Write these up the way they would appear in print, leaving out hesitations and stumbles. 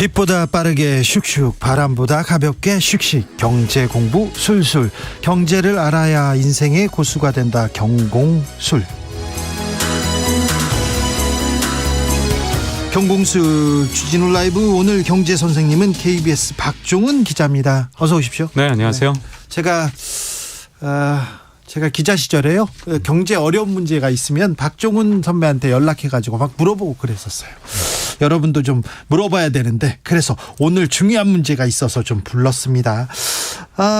빛보다 빠르게 슉슉, 바람보다 가볍게 슉슉. 경제 공부 술술. 경제를 알아야 인생의 고수가 된다. 경공술. 경공술 주진우 라이브. 오늘 경제 선생님은 KBS 박종은 기자입니다. 어서 오십시오. 네, 안녕하세요. 네. 제가 기자 시절에요, 경제 어려운 문제가 있으면 박종훈 선배한테 연락해가지고 막 물어보고 그랬었어요. 여러분도 좀 물어봐야 되는데, 그래서 오늘 중요한 문제가 있어서 좀 불렀습니다.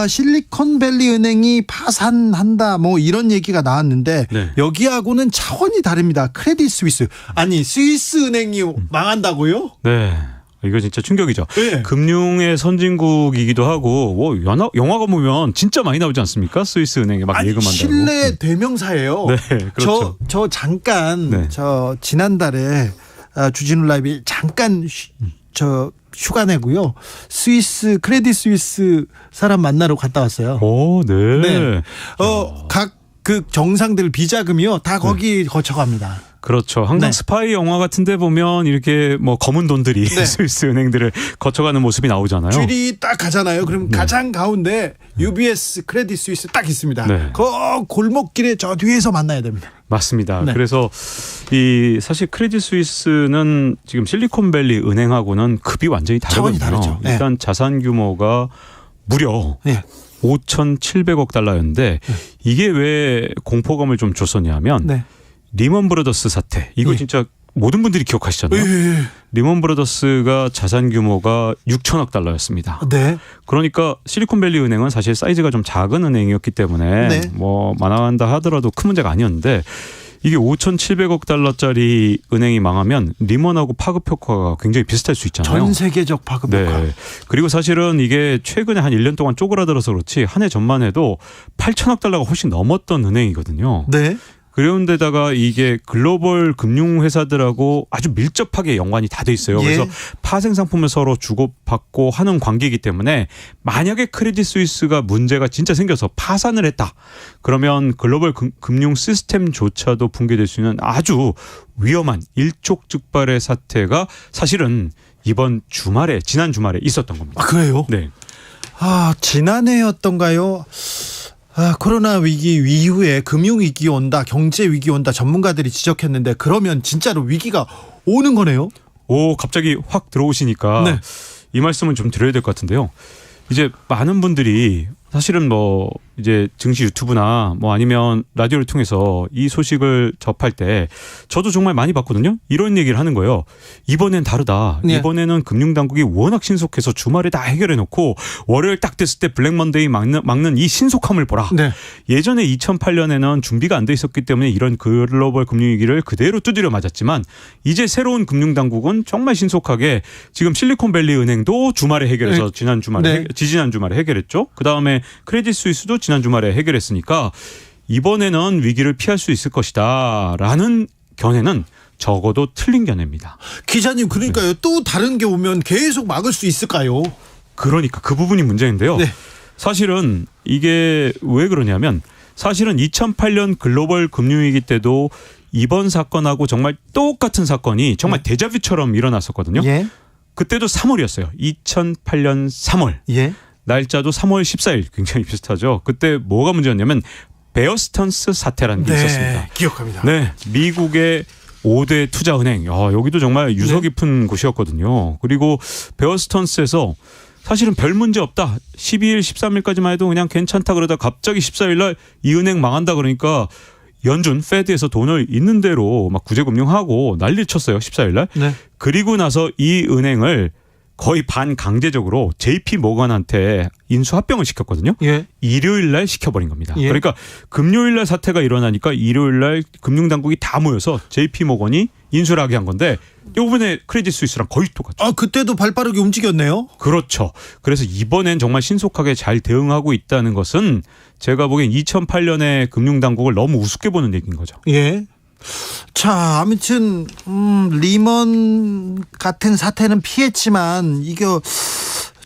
실리콘밸리 은행이 파산한다, 뭐 이런 얘기가 나왔는데, 네. 여기하고는 차원이 다릅니다. 크레딧 스위스, 아니 스위스 은행이 망한다고요? 네. 이거 진짜 충격이죠. 네. 금융의 선진국이기도 하고, 뭐 영화가 보면 진짜 많이 나오지 않습니까? 스위스 은행에 막 예금한다고. 신뢰 대명사예요. 네, 그렇죠. 저 잠깐, 네. 저 지난달에 주진우 라이브 잠깐 휴가 내고요, 스위스, 크레딧 스위스 사람 만나러 갔다 왔어요. 오, 네. 네. 각 그 정상들 비자금이요, 다 거기 거쳐갑니다. 그렇죠. 항상 네. 스파이 영화 같은데 보면 이렇게 뭐 검은 돈들이 네. 스위스 은행들을 거쳐가는 모습이 나오잖아요. 줄이 딱 가잖아요. 그럼 네. 가장 가운데 UBS, 크레딧 스위스 딱 있습니다. 네. 그 골목길에 저 뒤에서 만나야 됩니다. 맞습니다. 네. 그래서 사실 크레딧 스위스는 지금 실리콘밸리 은행하고는 급이 완전히 다르거든요. 차원이 다르죠. 네. 일단 자산 규모가 무려 5,700억 달러였는데 이게 왜 공포감을 좀 줬었냐면 리먼 브라더스 사태, 이거 진짜 모든 분들이 기억하시잖아요. 리먼 브라더스가 자산 규모가 6천억 달러였습니다. 네. 그러니까 실리콘밸리 은행은 사실 사이즈가 좀 작은 은행이었기 때문에 뭐 망한다 하더라도 큰 문제가 아니었는데, 이게 5,700억 달러짜리 은행이 망하면 리먼하고 파급 효과가 굉장히 비슷할 수 있잖아요. 전 세계적 파급 효과. 네. 그리고 사실은 이게 최근에 한 1년 동안 쪼그라들어서 그렇지 한 해 전만 해도 8천억 달러가 훨씬 넘었던 은행이거든요. 네. 그런데다가 이게 글로벌 금융회사들하고 아주 밀접하게 연관이 다 돼 있어요. 그래서 파생 상품을 서로 주고받고 하는 관계이기 때문에 만약에 크레딧 스위스가 문제가 진짜 생겨서 파산을 했다, 그러면 글로벌 금융 시스템조차도 붕괴될 수 있는 아주 위험한 일촉즉발의 사태가 사실은 지난 주말에 있었던 겁니다. 아, 그래요? 네. 지난해였던가요? 코로나 위기 이후에 금융위기 온다, 경제위기 온다, 전문가들이 지적했는데, 그러면 진짜로 위기가 오는 거네요? 갑자기 확 들어오시니까 이 말씀은 좀 드려야 될 것 같은데요. 이제 많은 분들이 사실은 뭐 이제 증시 유튜브나 뭐 아니면 라디오를 통해서 이 소식을 접할 때 저도 정말 많이 봤거든요. 이런 얘기를 하는 거예요. 이번엔 다르다. 이번에는 금융당국이 워낙 신속해서 주말에 다 해결해 놓고 월요일 딱 됐을 때 블랙먼데이 막는 이 신속함을 보라. 예전에 2008년에는 준비가 안 돼 있었기 때문에 이런 글로벌 금융위기를 그대로 두드려 맞았지만, 이제 새로운 금융당국은 정말 신속하게 지금 실리콘밸리 은행도 주말에 해결해서 지지난 주말에 해결했죠. 그다음에 크레딧 스위스도 지난 주말에 해결했으니까 이번에는 위기를 피할 수 있을 것이다 라는 견해는 적어도 틀린 견해입니다. 기자님, 그러니까요. 또 다른 게 오면 계속 막을 수 있을까요? 그러니까 그 부분이 문제인데요. 사실은 이게 왜 그러냐면, 사실은 2008년 글로벌 금융위기 때도 이번 사건하고 정말 똑같은 사건이 정말 데자뷰처럼 일어났었거든요. 그때도 3월이었어요. 2008년 3월. 날짜도 3월 14일, 굉장히 비슷하죠. 그때 뭐가 문제였냐면 베어스턴스 사태라는 게 있었습니다. 기억합니다. 네, 미국의 5대 투자은행, 여기도 정말 유서 깊은 곳이었거든요. 그리고 베어스턴스에서 사실은 별 문제 없다, 12일, 13일까지만 해도 그냥 괜찮다 그러다 갑자기 14일 날 이 은행 망한다 그러니까 연준 페드에서 돈을 있는 대로 막 구제금융하고 난리를 쳤어요. 14일 날. 그리고 나서 이 은행을 거의 반강제적으로 JP 모건한테 인수합병을 시켰거든요. 일요일 날 시켜버린 겁니다. 그러니까 금요일 날 사태가 일어나니까 일요일 날 금융당국이 다 모여서 JP 모건이 인수를 하게 한 건데, 이번에 크레딧 스위스랑 거의 똑같죠. 그때도 발빠르게 움직였네요. 그렇죠. 그래서 이번엔 정말 신속하게 잘 대응하고 있다는 것은 제가 보기엔 2008년에 금융당국을 너무 우습게 보는 얘기인 거죠. 자, 아무튼 리먼 같은 사태는 피했지만, 이거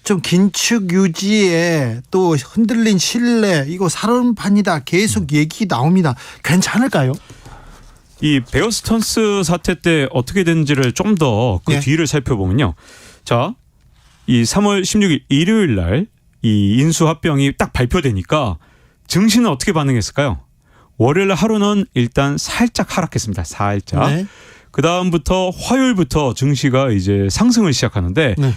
좀 긴축 유지에 또 흔들린 신뢰, 이거 살얼음판이다, 계속 얘기 나옵니다. 괜찮을까요? 이 베어스턴스 사태 때 어떻게 됐는지를 좀 더 그 뒤를 살펴보면요. 자, 이 3월 16일 일요일 날 이 인수합병이 딱 발표되니까 증시는 어떻게 반응했을까요? 월요일 날 하루는 일단 살짝 하락했습니다. 살짝. 네. 그 다음부터 화요일부터 증시가 이제 상승을 시작하는데 네.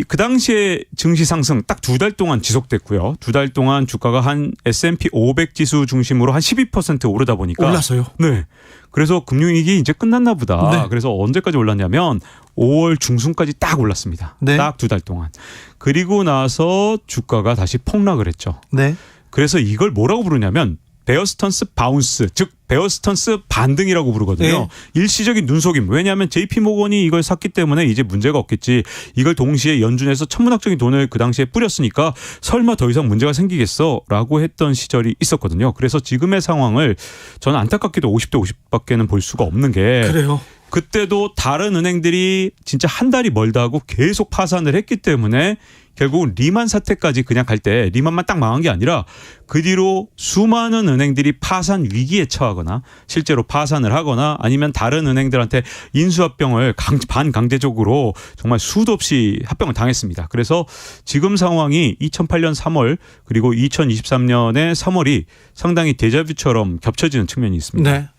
그 당시에 증시 상승 딱 2달 동안 지속됐고요. 2달 동안 주가가 한 S&P 500 지수 중심으로 한 12% 오르다 보니까 올랐어요. 네. 그래서 금융위기 이제 끝났나 보다. 네. 그래서 언제까지 올랐냐면 5월 중순까지 딱 올랐습니다. 네. 딱 2달 동안. 그리고 나서 주가가 다시 폭락을 했죠. 네. 그래서 이걸 뭐라고 부르냐면 베어스턴스 바운스, 즉 베어스턴스 반등이라고 부르거든요. 네. 일시적인 눈속임. 왜냐하면 JP모건이 이걸 샀기 때문에 이제 문제가 없겠지. 이걸 동시에 연준에서 천문학적인 돈을 그 당시에 뿌렸으니까 설마 더 이상 문제가 생기겠어라고 했던 시절이 있었거든요. 그래서 지금의 상황을 저는 안타깝게도 50대 50밖에는 볼 수가 없는 게 그래요. 그때도 다른 은행들이 진짜 한 달이 멀다 하고 계속 파산을 했기 때문에 결국은 리만 사태까지 그냥 갈 때 리만만 딱 망한 게 아니라 그 뒤로 수많은 은행들이 파산 위기에 처하거나 실제로 파산을 하거나 아니면 다른 은행들한테 인수합병을 반강제적으로 정말 수도 없이 합병을 당했습니다. 그래서 지금 상황이 2008년 3월 그리고 2023년의 3월이 상당히 데자뷰처럼 겹쳐지는 측면이 있습니다. 네.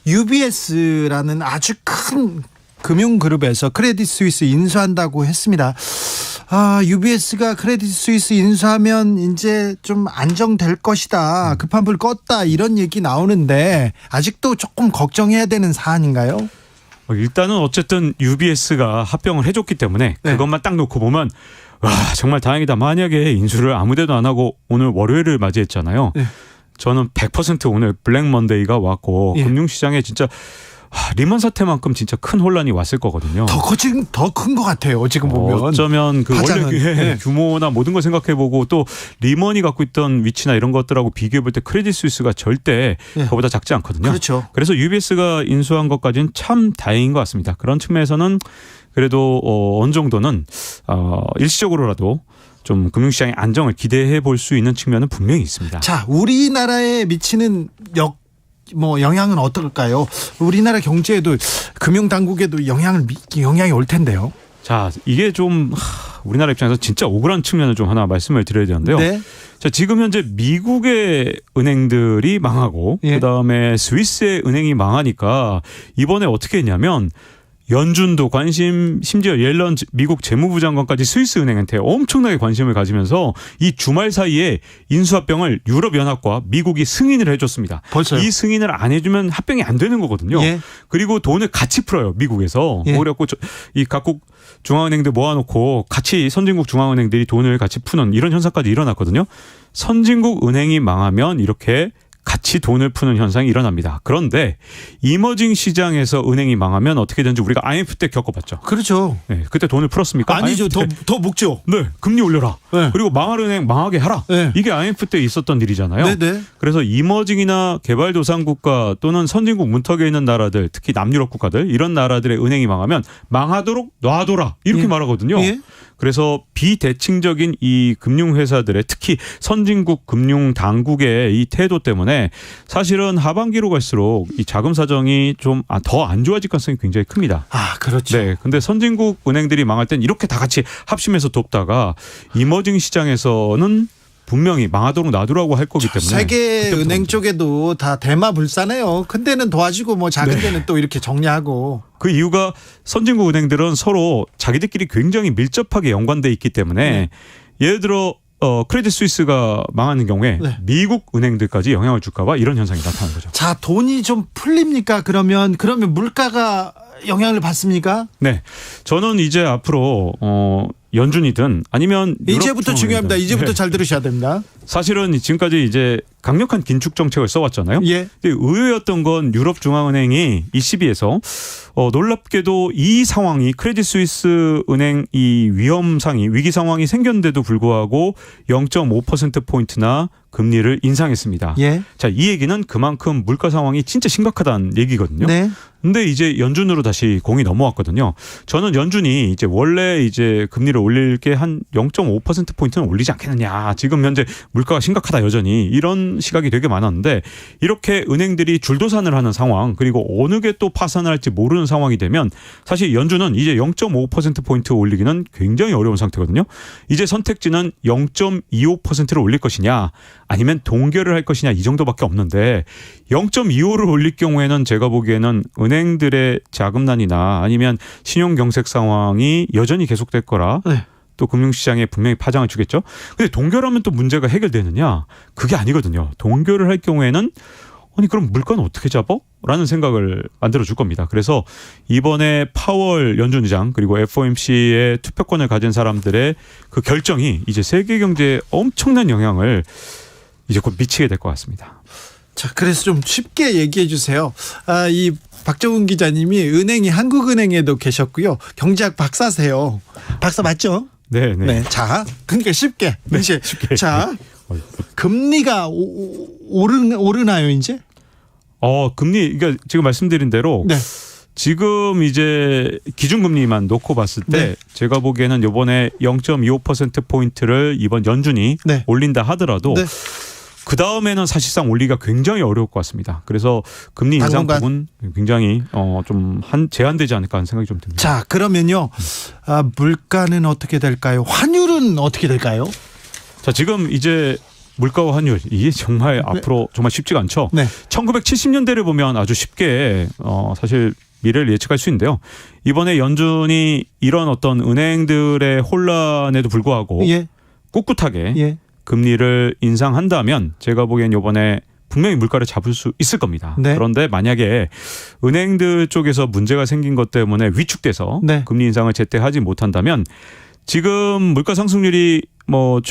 UBS라는 아주 큰 금융그룹에서 크레딧 스위스 인수한다고 했습니다. UBS가 크레딧 스위스 인수하면 이제 좀 안정될 것이다. 급한 불 껐다. 이런 얘기 나오는데 아직도 조금 걱정해야 되는 사안인가요? 일단은 어쨌든 UBS가 합병을 해줬기 때문에 네. 그것만 딱 놓고 보면 와 정말 다행이다. 만약에 인수를 아무데도 안 하고 오늘 월요일을 맞이했잖아요. 네. 저는 100% 오늘 블랙 먼데이가 왔고 예. 금융시장에 진짜 리만 사태만큼 진짜 큰 혼란이 왔을 거거든요. 더 큰 것 같아요. 지금 보면. 어쩌면 그 파장은, 원래 네. 규모나 모든 걸 생각해보고 또 리먼이 갖고 있던 위치나 이런 것들하고 비교해볼 때 크레딧 스위스가 절대 네. 그보다 작지 않거든요. 그렇죠. 그래서 UBS가 인수한 것까지는 참 다행인 것 같습니다. 그런 측면에서는 그래도 어느 정도는 일시적으로라도 좀 금융시장의 안정을 기대해 볼 수 있는 측면은 분명히 있습니다. 자, 우리나라에 미치는 영향은 어떨까요? 우리나라 경제에도 금융당국에도 영향이 올 텐데요. 자, 이게 좀 우리나라 입장에서 진짜 억울한 측면을 좀 하나 말씀을 드려야 되는데요. 네. 자, 지금 현재 미국의 은행들이 망하고 예. 그다음에 스위스의 은행이 망하니까 이번에 어떻게 했냐면 연준도 관심, 심지어 옐런 미국 재무부 장관까지 스위스 은행한테 엄청나게 관심을 가지면서 이 주말 사이에 인수합병을 유럽연합과 미국이 승인을 해줬습니다. 벌써요? 이 승인을 안 해주면 합병이 안 되는 거거든요. 예. 그리고 돈을 같이 풀어요, 미국에서. 예. 그래갖고 이 각국 중앙은행들 모아놓고 같이 선진국 중앙은행들이 돈을 같이 푸는 이런 현상까지 일어났거든요. 선진국 은행이 망하면 이렇게 같이 돈을 푸는 현상이 일어납니다. 그런데 이머징 시장에서 은행이 망하면 어떻게 되는지 우리가 IMF 때 겪어봤죠. 그렇죠. 네, 그때 돈을 풀었습니까? 아니죠. 더 먹죠. 네, 금리 올려라. 네. 그리고 망할 은행 망하게 하라. 네. 이게 IMF 때 있었던 일이잖아요. 네네. 그래서 이머징이나 개발도상국가 또는 선진국 문턱에 있는 나라들, 특히 남유럽 국가들 이런 나라들의 은행이 망하면 망하도록 놔둬라 이렇게 예. 말하거든요. 예. 그래서 비대칭적인 이 금융회사들의 특히 선진국 금융당국의 이 태도 때문에 사실은 하반기로 갈수록 이 자금 사정이 좀 더 안 좋아질 가능성이 굉장히 큽니다. 그렇죠. 네, 근데 선진국 은행들이 망할 땐 이렇게 다 같이 합심해서 돕다가 이머징 시장에서는 분명히 망하도록 놔두라고 할 거기 때문에 세계 은행 쪽에도 다 대마불사네요. 큰 데는 도와주고 작은 네. 데는 또 이렇게 정리하고. 그 이유가 선진국 은행들은 서로 자기들끼리 굉장히 밀접하게 연관돼 있기 때문에 예를 들어 크레딧 스위스가 망하는 경우에 네. 미국 은행들까지 영향을 줄까 봐 이런 현상이 나타나는 거죠. 자, 돈이 좀 풀립니까? 그러면 물가가 영향을 받습니까? 네, 저는 이제 앞으로 연준이든 아니면 이제부터 중요합니다. 이제부터 잘 들으셔야 됩니다. 사실은 지금까지 이제 강력한 긴축 정책을 써왔잖아요. 예. 근데 의외였던 건 유럽 중앙은행이 ECB에서 놀랍게도 이 상황이 크레딧 스위스 은행 이 위기 상황이 생겼는데도 불구하고 0.5% 포인트나 금리를 인상했습니다. 예. 자, 이 얘기는 그만큼 물가 상황이 진짜 심각하다는 얘기거든요. 네. 근데 이제 연준으로 다시 공이 넘어왔거든요. 저는 연준이 이제 원래 이제 금리를 올릴 게 한 0.5% 포인트는 올리지 않겠느냐. 지금 현재 물가가 심각하다 여전히 이런 시각이 되게 많았는데 이렇게 은행들이 줄도산을 하는 상황 그리고 어느 게 또 파산을 할지 모르는 상황이 되면 사실 연준은 이제 0.5%포인트 올리기는 굉장히 어려운 상태거든요. 이제 선택지는 0.25%를 올릴 것이냐 아니면 동결을 할 것이냐 이 정도밖에 없는데 0.25를 올릴 경우에는 제가 보기에는 은행들의 자금난이나 아니면 신용경색 상황이 여전히 계속될 거라 네. 또 금융시장에 분명히 파장을 주겠죠. 근데 동결하면 또 문제가 해결되느냐? 그게 아니거든요. 동결을 할 경우에는 아니 그럼 물가는 어떻게 잡아? 라는 생각을 만들어줄 겁니다. 그래서 이번에 파월 연준 의장 그리고 FOMC의 투표권을 가진 사람들의 그 결정이 이제 세계 경제에 엄청난 영향을 이제 곧 미치게 될 것 같습니다. 자, 그래서 좀 쉽게 얘기해 주세요. 이 박정훈 기자님이 은행이 한국은행에도 계셨고요. 경제학 박사세요. 박사 맞죠? 네. 자, 그러니까 쉽게. 네, 이제 쉽게. 자, 금리가 오르나요, 이제? 금리 그러니까 지금 말씀드린 대로 네. 지금 이제 기준금리만 놓고 봤을 때 네. 제가 보기에는 이번에 0.25%포인트를 이번 연준이 네. 올린다 하더라도 네. 그 다음에는 사실상 올리기가 굉장히 어려울 것 같습니다. 그래서 금리 인상 부분 굉장히 좀 제한되지 않을까 하는 생각이 좀 듭니다. 자, 그러면요. 물가는 어떻게 될까요? 환율은 어떻게 될까요? 자, 지금 이제 물가와 환율 이게 정말 앞으로 정말 쉽지가 않죠. 네. 1970년대를 보면 아주 쉽게 사실 미래를 예측할 수 있는데요. 이번에 연준이 이런 어떤 은행들의 혼란에도 불구하고 예. 꿋꿋하게 예. 금리를 인상한다면 제가 보기엔 이번에 분명히 물가를 잡을 수 있을 겁니다. 네. 그런데 만약에 은행들 쪽에서 문제가 생긴 것 때문에 위축돼서 네. 금리 인상을 제때 하지 못한다면 지금 물가 상승률이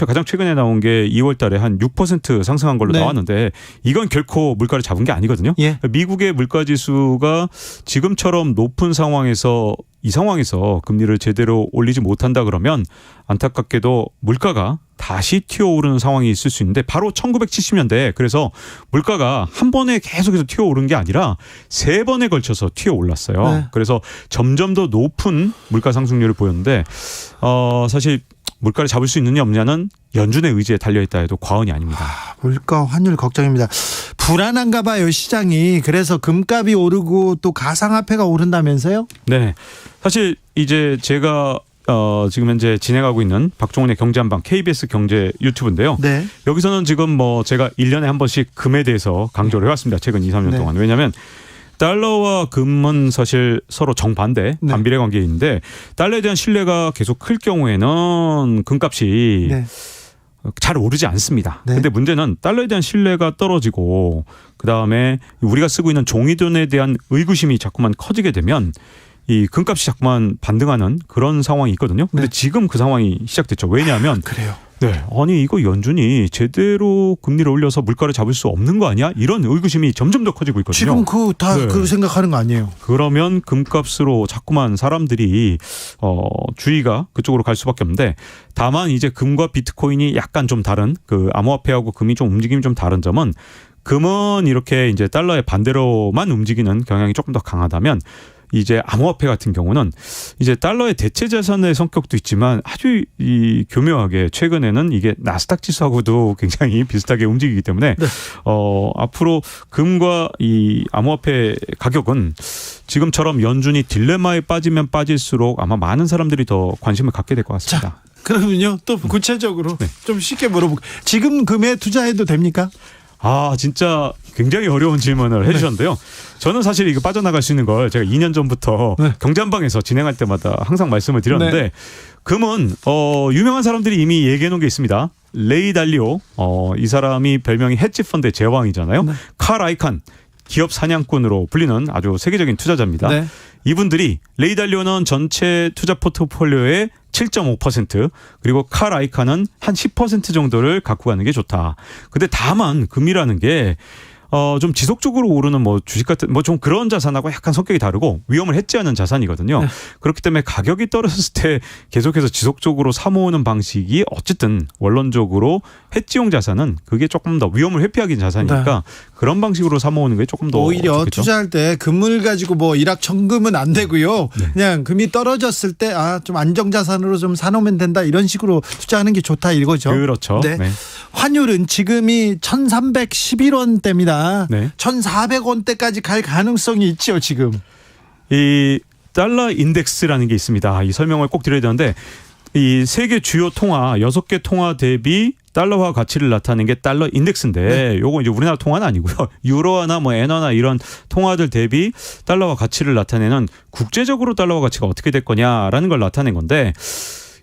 가장 최근에 나온 게 2월 달에 한 6% 상승한 걸로 네. 나왔는데 이건 결코 물가를 잡은 게 아니거든요. 예. 미국의 물가 지수가 지금처럼 높은 상황에서 이 상황에서 금리를 제대로 올리지 못한다 그러면 안타깝게도 물가가 다시 튀어오르는 상황이 있을 수 있는데 바로 1970년대 그래서 물가가 한 번에 계속해서 튀어오른 게 아니라 3번에 걸쳐서 튀어올랐어요. 네. 그래서 점점 더 높은 물가 상승률을 보였는데 사실 물가를 잡을 수 있느냐 없느냐는 연준의 의지에 달려있다 해도 과언이 아닙니다. 물가 환율 걱정입니다. 불안한가 봐요, 시장이. 그래서 금값이 오르고 또 가상화폐가 오른다면서요? 네. 사실 이제 제가 지금 현재 진행하고 있는 박종훈의 경제한방 KBS 경제 유튜브인데요. 네. 여기서는 지금 제가 1년에 한 번씩 금에 대해서 강조를 해왔습니다. 최근 2, 3년 네. 동안. 왜냐하면 달러와 금은 사실 서로 정반대 네. 반비례 관계인데 달러에 대한 신뢰가 계속 클 경우에는 금값이 네. 잘 오르지 않습니다. 네. 근데 문제는 달러에 대한 신뢰가 떨어지고 그다음에 우리가 쓰고 있는 종이돈에 대한 의구심이 자꾸만 커지게 되면 이 금값이 자꾸만 반등하는 그런 상황이 있거든요. 근데 네. 지금 그 상황이 시작됐죠. 왜냐하면 그래요. 네. 아니 이거 연준이 제대로 금리를 올려서 물가를 잡을 수 없는 거 아니야? 이런 의구심이 점점 더 커지고 있거든요. 지금 다 네. 그 생각하는 거 아니에요? 그러면 금값으로 자꾸만 사람들이 주의가 그쪽으로 갈 수밖에 없는데 다만 이제 금과 비트코인이 약간 좀 다른 그 암호화폐하고 금이 좀 움직임이 좀 다른 점은 금은 이렇게 이제 달러의 반대로만 움직이는 경향이 조금 더 강하다면 이제 암호화폐 같은 경우는 이제 달러의 대체 자산의 성격도 있지만 아주 이 교묘하게 최근에는 이게 나스닥 지수하고도 굉장히 비슷하게 움직이기 때문에 네. 앞으로 금과 이 암호화폐 가격은 지금처럼 연준이 딜레마에 빠지면 빠질수록 아마 많은 사람들이 더 관심을 갖게 될 것 같습니다. 자, 그러면요. 또 구체적으로 네. 좀 쉽게 물어볼게요. 지금 금에 투자해도 됩니까? 진짜 굉장히 어려운 질문을 해주셨는데요. 저는 사실 이거 빠져나갈 수 있는 걸 제가 2년 전부터 네. 경제한방에서 진행할 때마다 항상 말씀을 드렸는데 네. 금은 유명한 사람들이 이미 얘기해 놓은 게 있습니다. 레이 달리오 이 사람이 별명이 헤지펀드의 제왕이잖아요. 네. 칼 아이칸 기업 사냥꾼으로 불리는 아주 세계적인 투자자입니다. 네. 이분들이 레이 달리오는 전체 투자 포트폴리오의 7.5% 그리고 칼 아이칸은 한 10% 정도를 갖고 가는 게 좋다. 근데 다만 금이라는 게 좀 지속적으로 오르는 뭐 주식 같은 뭐 좀 그런 자산하고 약간 성격이 다르고 위험을 해지하는 자산이거든요. 네. 그렇기 때문에 가격이 떨어졌을 때 계속해서 지속적으로 사모으는 방식이 어쨌든 원론적으로 해지용 자산은 그게 조금 더 위험을 회피하기 자산이니까 네. 그런 방식으로 사모으는 게 조금 더 오히려 좋겠죠. 투자할 때 금을 가지고 뭐 일확천금은 안 되고요. 네. 그냥 금이 떨어졌을 때 좀 안정자산으로 좀 사놓으면 된다 이런 식으로 투자하는 게 좋다 이거죠. 그렇죠. 네. 네. 환율은 지금이 1311원대입니다. 네. 1400원대까지 갈 가능성이 있죠 지금. 이 달러 인덱스라는 게 있습니다. 이 설명을 꼭 드려야 되는데 이 세계 주요 통화 6개 통화 대비 달러화 가치를 나타내는 게 달러 인덱스인데 네. 요거 이제 우리나라 통화는 아니고요. 유로화나 뭐 엔화나 이런 통화들 대비 달러화 가치를 나타내는 국제적으로 달러화 가치가 어떻게 될 거냐라는 걸 나타낸 건데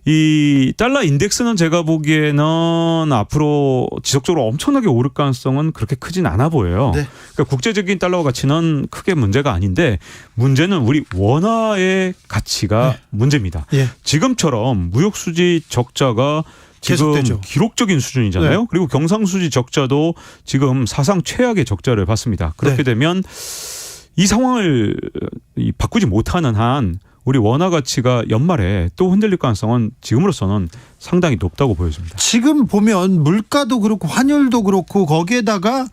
이 달러 인덱스는 제가 보기에는 앞으로 지속적으로 엄청나게 오를 가능성은 그렇게 크진 않아 보여요. 네. 그러니까 국제적인 달러 가치는 크게 문제가 아닌데 문제는 우리 원화의 가치가 문제입니다. 예. 지금처럼 무역수지 적자가 지금 계속되죠. 기록적인 수준이잖아요. 네. 그리고 경상수지 적자도 지금 사상 최악의 적자를 봤습니다. 그렇게 네. 되면 이 상황을 바꾸지 못하는 한 우리 원화 가치가 연말에 또 흔들릴 가능성은 지금으로서는 상당히 높다고 보여집니다. 지금 보면 물가도 그렇고 환율도 그렇고 거기에다가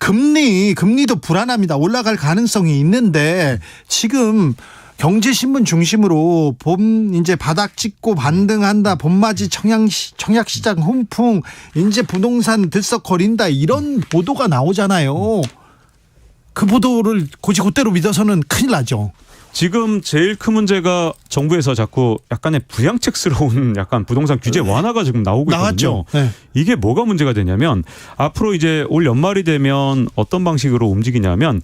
금리도 불안합니다. 올라갈 가능성이 있는데 지금 경제신문 중심으로 봄 이제 바닥 찍고 반등한다. 봄맞이 청약시장 훈풍 이제 부동산 들썩거린다. 이런 보도가 나오잖아요. 그 보도를 곧대로 믿어서는 큰일 나죠. 지금 제일 큰 문제가 정부에서 자꾸 약간의 부양책스러운 약간 부동산 규제 완화가 지금 나오고 있거든요. 네. 이게 뭐가 문제가 되냐면 앞으로 이제 올 연말이 되면 어떤 방식으로 움직이냐면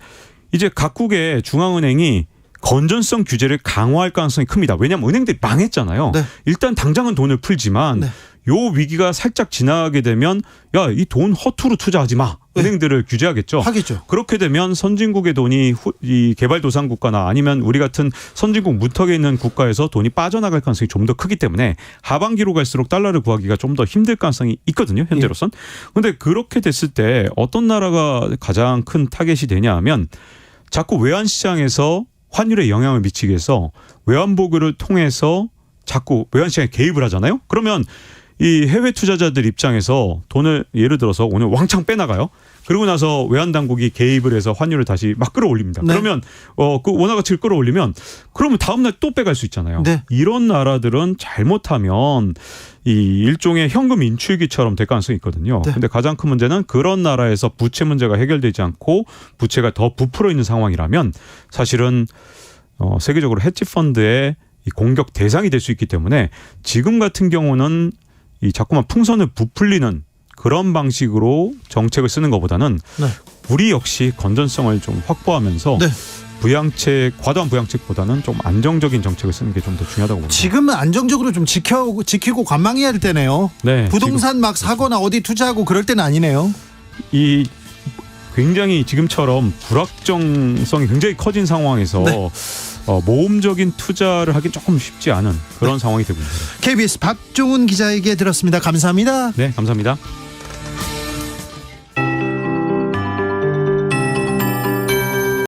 이제 각국의 중앙은행이 건전성 규제를 강화할 가능성이 큽니다. 왜냐하면 은행들이 망했잖아요. 네. 일단 당장은 돈을 풀지만 네. 요 위기가 살짝 지나가게 되면 야, 이 돈 허투루 투자하지 마. 은행들을 규제하겠죠. 하겠죠. 그렇게 되면 선진국의 돈이 이 개발도상국가나 아니면 우리 같은 선진국 무턱에 있는 국가에서 돈이 빠져나갈 가능성이 좀 더 크기 때문에 하반기로 갈수록 달러를 구하기가 좀 더 힘들 가능성이 있거든요. 현재로선. 그런데 그렇게 됐을 때 어떤 나라가 가장 큰 타겟이 되냐 하면 자꾸 외환시장에서 환율에 영향을 미치기 위해서 외환보급을 통해서 자꾸 외환시장에 개입을 하잖아요. 그러면 이 해외 투자자들 입장에서 돈을 예를 들어서 오늘 왕창 빼나가요. 그러고 나서 외환당국이 개입을 해서 환율을 다시 막 끌어올립니다. 네. 그러면 그 원화 가치를 끌어올리면 그러면 다음날 또 빼갈 수 있잖아요. 네. 이런 나라들은 잘못하면 이 일종의 현금 인출기처럼 될 가능성이 있거든요. 네. 근데 가장 큰 문제는 그런 나라에서 부채 문제가 해결되지 않고 부채가 더 부풀어 있는 상황이라면 사실은 세계적으로 헤지펀드의 이 공격 대상이 될 수 있기 때문에 지금 같은 경우는 이 자꾸만 풍선을 부풀리는 그런 방식으로 정책을 쓰는 것보다는 네. 우리 역시 건전성을 좀 확보하면서 네. 과도한 부양책보다는 좀 안정적인 정책을 쓰는 게 좀 더 중요하다고 봅니다. 지금은 안정적으로 좀 지키고 관망해야 될 때네요. 네, 부동산 막 사거나 어디 투자하고 그럴 때는 아니네요. 이 굉장히 지금처럼 불확정성이 굉장히 커진 상황에서 네. 모험적인 투자를 하기 조금 쉽지 않은 그런 상황이 되고 있습니다. KBS 박종훈 기자에게 들었습니다. 감사합니다. 네, 감사합니다.